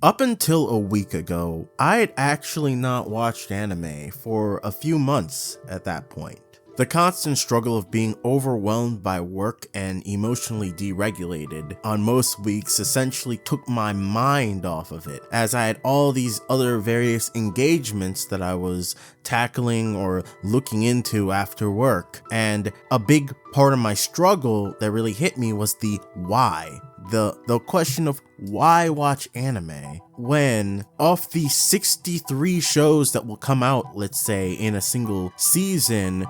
Up until a week ago, I had actually not watched anime for a few months at that point. The constant struggle of being overwhelmed by work and emotionally deregulated on most weeks essentially took my mind off of it, as I had all these other various engagements that I was tackling or looking into after work. And a big part of my struggle that really hit me was the why. The question of why watch anime when of the 63 shows that will come out, let's say, in a single season,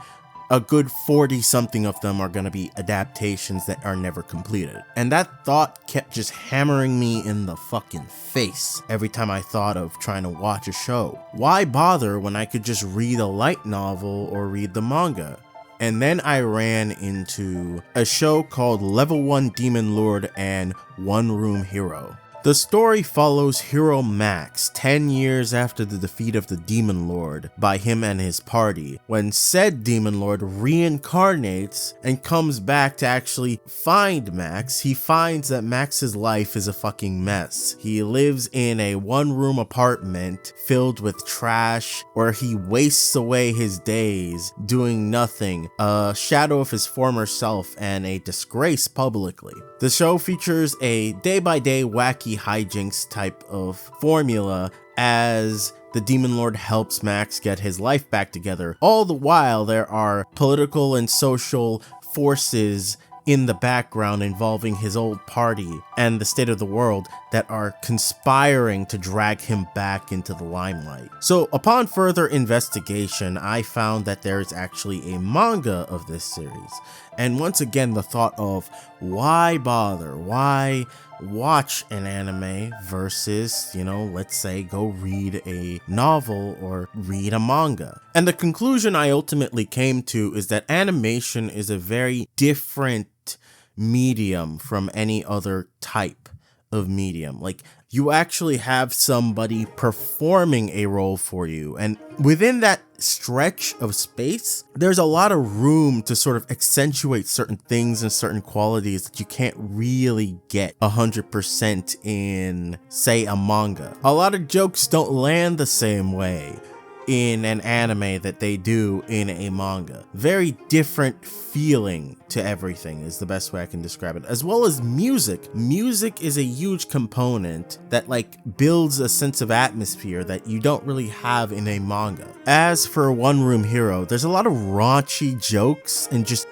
a good 40 something of them are going to be adaptations that are never completed. And that thought kept just hammering me in the fucking face every time I thought of trying to watch a show. Why bother when I could just read a light novel or read the manga? And then I ran into a show called Level 1 Demon Lord and One Room Hero. The story follows hero Max 10 years after the defeat of the Demon Lord by him and his party, when said Demon Lord reincarnates and comes back to actually find Max. He finds that Max's life is a fucking mess. He lives in a one-room apartment filled with trash where he wastes away his days doing nothing, a shadow of his former self and a disgrace publicly. The show features a day-by-day wacky hijinks type of formula as the Demon Lord helps Max get his life back together. All the while, there are political and social forces in the background involving his old party and the state of the world that are conspiring to drag him back into the limelight. So upon further investigation, I found that there is actually a manga of this series. And once again, the thought of why bother? Why watch an anime versus, let's say go read a novel or read a manga? And the conclusion I ultimately came to is that animation is a very different medium from any other type of medium. Like, you actually have somebody performing a role for you, and within that stretch of space, there's a lot of room to sort of accentuate certain things and certain qualities that you can't really get 100% in, say, a manga. A lot of jokes don't land the same way in an anime that they do in a manga. Very different feeling to everything is the best way I can describe it. As well as music. Music is a huge component that builds a sense of atmosphere that you don't really have in a manga. As for One Room Hero, there's a lot of raunchy jokes and just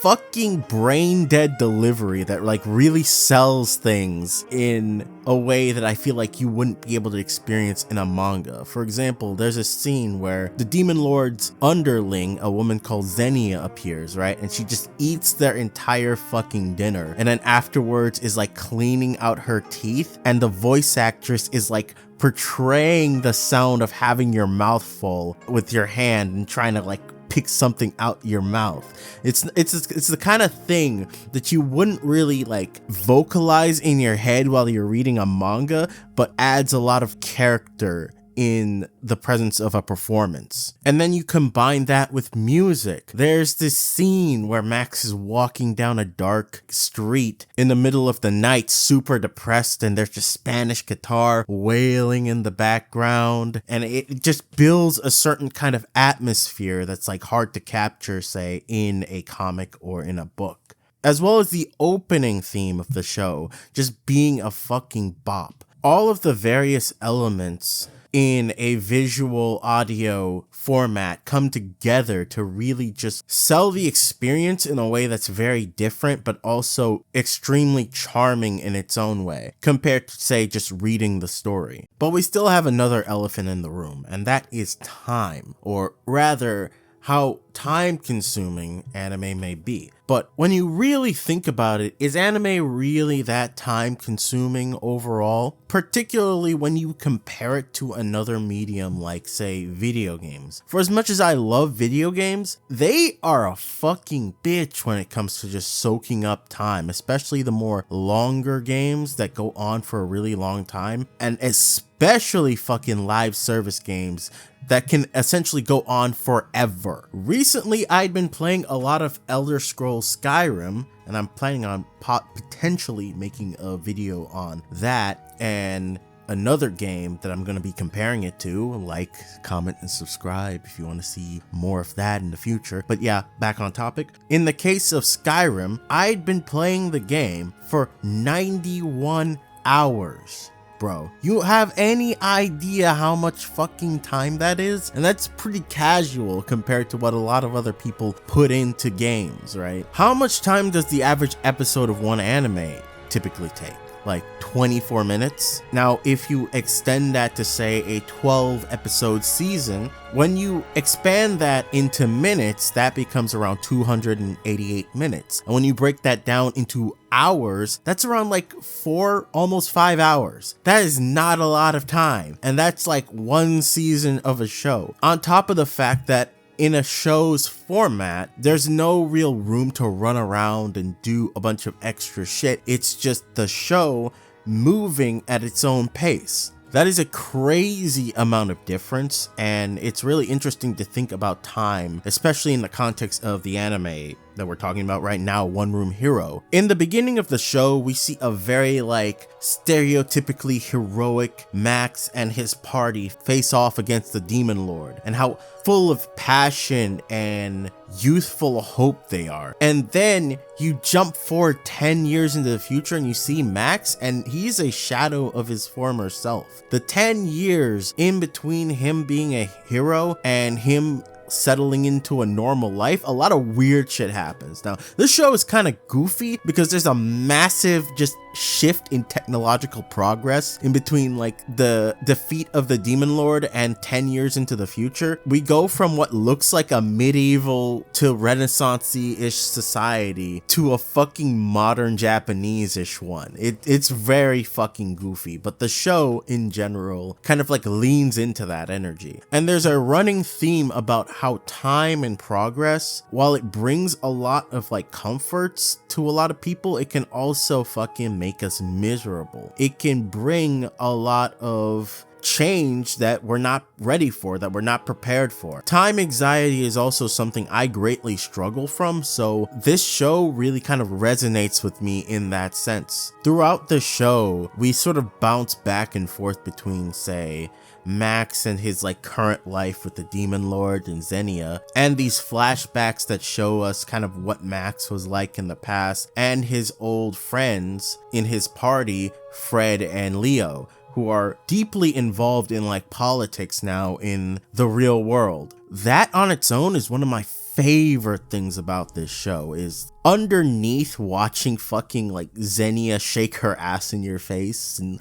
fucking brain dead delivery that really sells things in a way that I feel like you wouldn't be able to experience in a manga. For example, there's a scene where the Demon Lord's underling, a woman called Xenia, appears, right? And she just eats their entire fucking dinner. And then afterwards is cleaning out her teeth, and the voice actress is portraying the sound of having your mouth full with your hand and trying to pick something out your mouth. It's the kind of thing that you wouldn't really vocalize in your head while you're reading a manga, but adds a lot of character in the presence of a performance. And then you combine that with music. There's this scene where Max is walking down a dark street in the middle of the night, super depressed, and there's just Spanish guitar wailing in the background, and it just builds a certain kind of atmosphere that's hard to capture, say, in a comic or in a book. As well as the opening theme of the show just being a fucking bop. All of the various elements in a visual audio format come together to really just sell the experience in a way that's very different, but also extremely charming in its own way, compared to, say, just reading the story. But we still have another elephant in the room, and that is time, or rather, how time-consuming anime may be. But when you really think about it, is anime really that time-consuming overall? Particularly when you compare it to another medium like, say, video games. For as much as I love video games, they are a fucking bitch when it comes to just soaking up time, especially the more longer games that go on for a really long time, and especially fucking live service games that can essentially go on forever. Recently, I'd been playing a lot of Elder Scrolls Skyrim, and I'm planning on potentially making a video on that, and another game that I'm going to be comparing it to. Like, comment, and subscribe if you want to see more of that in the future. But yeah, back on topic. In the case of Skyrim, I'd been playing the game for 91 hours. Bro, you have any idea how much fucking time that is? And that's pretty casual compared to what a lot of other people put into games, right? How much time does the average episode of one anime typically take? Like 24 minutes? Now, if you extend that to say a 12 episode season, when you expand that into minutes, that becomes around 288 minutes. And when you break that down into hours, that's around like 4, almost 5 hours. That is not a lot of time. And that's like one season of a show. On top of the fact that in a show's format, there's no real room to run around and do a bunch of extra shit. It's just the show moving at its own pace. That is a crazy amount of difference, and it's really interesting to think about time, especially in the context of the anime that we're talking about right now, One Room Hero. In the beginning of the show, we see a very stereotypically heroic Max and his party face off against the Demon Lord, and how full of passion and youthful hope they are. And then you jump forward 10 years into the future and you see Max, and he's a shadow of his former self. The 10 years in between him being a hero and him settling into a normal life, a lot of weird shit happens. Now, this show is kind of goofy because there's a massive just shift in technological progress in between the defeat of the Demon Lord and 10 years into the future. We go from what looks like a medieval to Renaissance-ish society to a fucking modern Japanese-ish one. It's very fucking goofy, but the show in general kind of leans into that energy. And there's a running theme about how time and progress, while it brings a lot of comforts to a lot of people, it can also fucking make us miserable. It can bring a lot of change that we're not ready for, that we're not prepared for. Time anxiety is also something I greatly struggle from, so this show really kind of resonates with me in that sense. Throughout the show, we sort of bounce back and forth between, say, Max and his current life with the Demon Lord and Xenia, and these flashbacks that show us kind of what Max was like in the past, and his old friends in his party, Fred and Leo, who are deeply involved in politics now in the real world. That on its own is one of my favorite things about this show, is underneath watching fucking Xenia shake her ass in your face and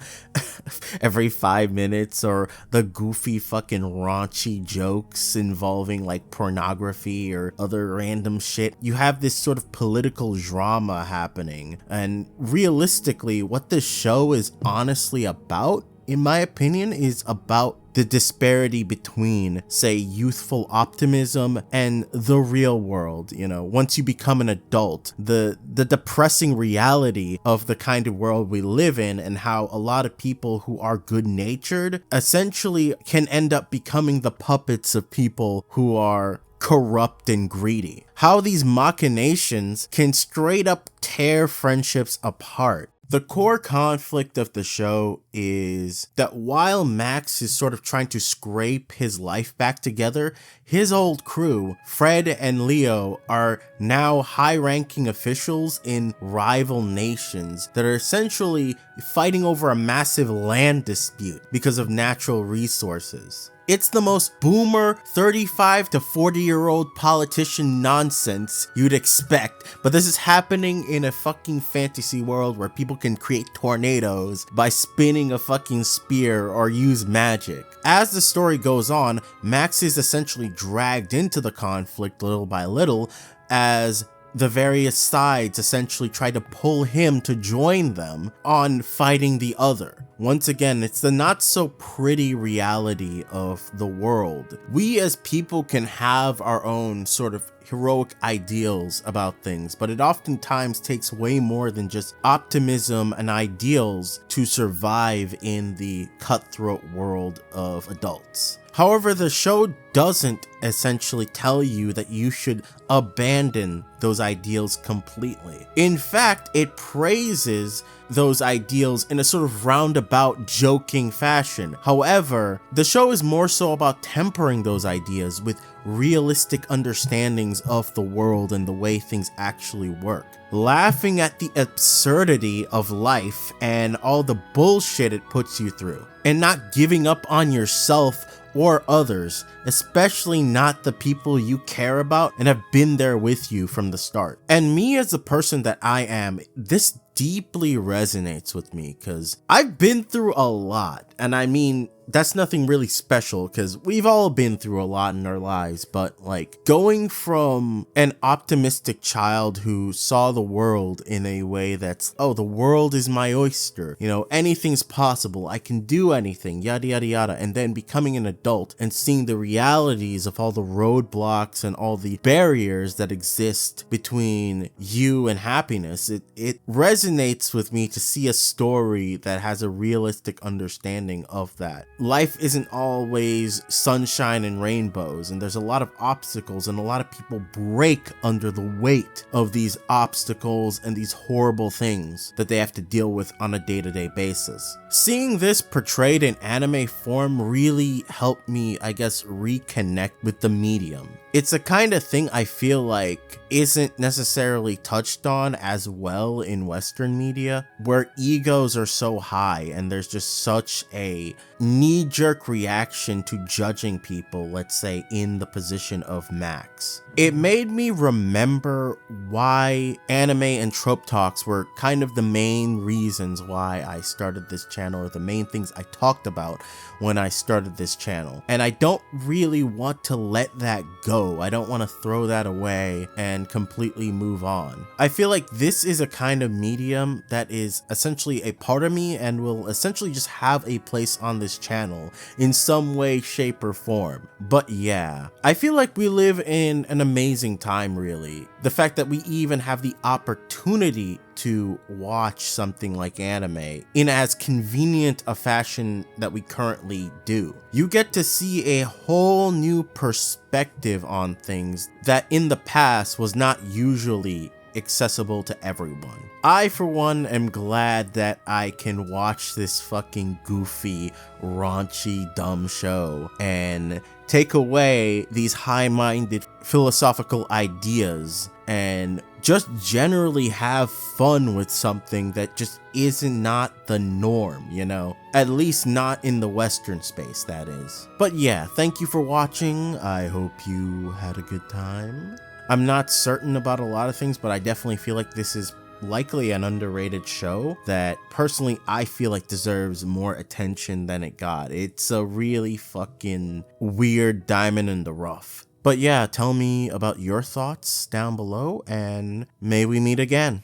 every 5 minutes, or the goofy fucking raunchy jokes involving pornography or other random shit. You have this sort of political drama happening, and realistically what this show is honestly about, in my opinion, is about the disparity between, say, youthful optimism and the real world. Once you become an adult, the depressing reality of the kind of world we live in, and how a lot of people who are good-natured essentially can end up becoming the puppets of people who are corrupt and greedy. How these machinations can straight up tear friendships apart. The core conflict of the show is that while Max is sort of trying to scrape his life back together, his old crew, Fred and Leo, are now high-ranking officials in rival nations that are essentially fighting over a massive land dispute because of natural resources. It's the most boomer 35 to 40-year-old politician nonsense you'd expect, but this is happening in a fucking fantasy world where people can create tornadoes by spinning a fucking spear or use magic. As the story goes on, Max is essentially dragged into the conflict little by little as the various sides essentially try to pull him to join them on fighting the other. Once again, it's the not so pretty reality of the world. We as people can have our own sort of heroic ideals about things, but it oftentimes takes way more than just optimism and ideals to survive in the cutthroat world of adults. However, the show doesn't essentially tell you that you should abandon those ideals completely. In fact, it praises those ideals in a sort of roundabout, joking fashion. However, the show is more so about tempering those ideas with realistic understandings of the world and the way things actually work. Laughing at the absurdity of life and all the bullshit it puts you through, and not giving up on yourself or others, especially not the people you care about and have been there with you from the start. And me as the person that I am, this deeply resonates with me because I've been through a lot. And I mean, that's nothing really special because we've all been through a lot in our lives, but like going from an optimistic child who saw the world in a way that's, oh, the world is my oyster, you know, anything's possible, I can do anything, yada yada yada, and then becoming an adult and seeing the realities of all the roadblocks and all the barriers that exist between you and happiness, it resonates with me to see a story that has a realistic understanding of that. Life isn't always sunshine and rainbows, and there's a lot of obstacles, and a lot of people break under the weight of these obstacles and these horrible things that they have to deal with on a day-to-day basis. Seeing this portrayed in anime form really helped me, I guess, reconnect with the medium. It's a kind of thing I feel like isn't necessarily touched on as well in Western media, where egos are so high and there's just such a knee-jerk reaction to judging people, let's say, in the position of Max. It made me remember why anime and trope talks were kind of the main reasons why I started this channel, or the main things I talked about when I started this channel. And I don't really want to let that go. I don't want to throw that away and completely move on. I feel like this is a kind of medium that is essentially a part of me and will essentially just have a place on this channel in some way, shape, or form. But yeah, I feel like we live in an amazing time, really. The fact that we even have the opportunity to watch something like anime in as convenient a fashion that we currently do. You get to see a whole new perspective on things that in the past was not usually accessible to everyone. I, for one, am glad that I can watch this fucking goofy, raunchy, dumb show and take away these high-minded philosophical ideas and just generally have fun with something that just isn't not the norm, you know? At least not in the Western space, that is. But yeah, thank you for watching. I hope you had a good time. I'm not certain about a lot of things, but I definitely feel like this is likely an underrated show that personally I feel like deserves more attention than it got. It's a really fucking weird diamond in the rough. But yeah, tell me about your thoughts down below, and may we meet again.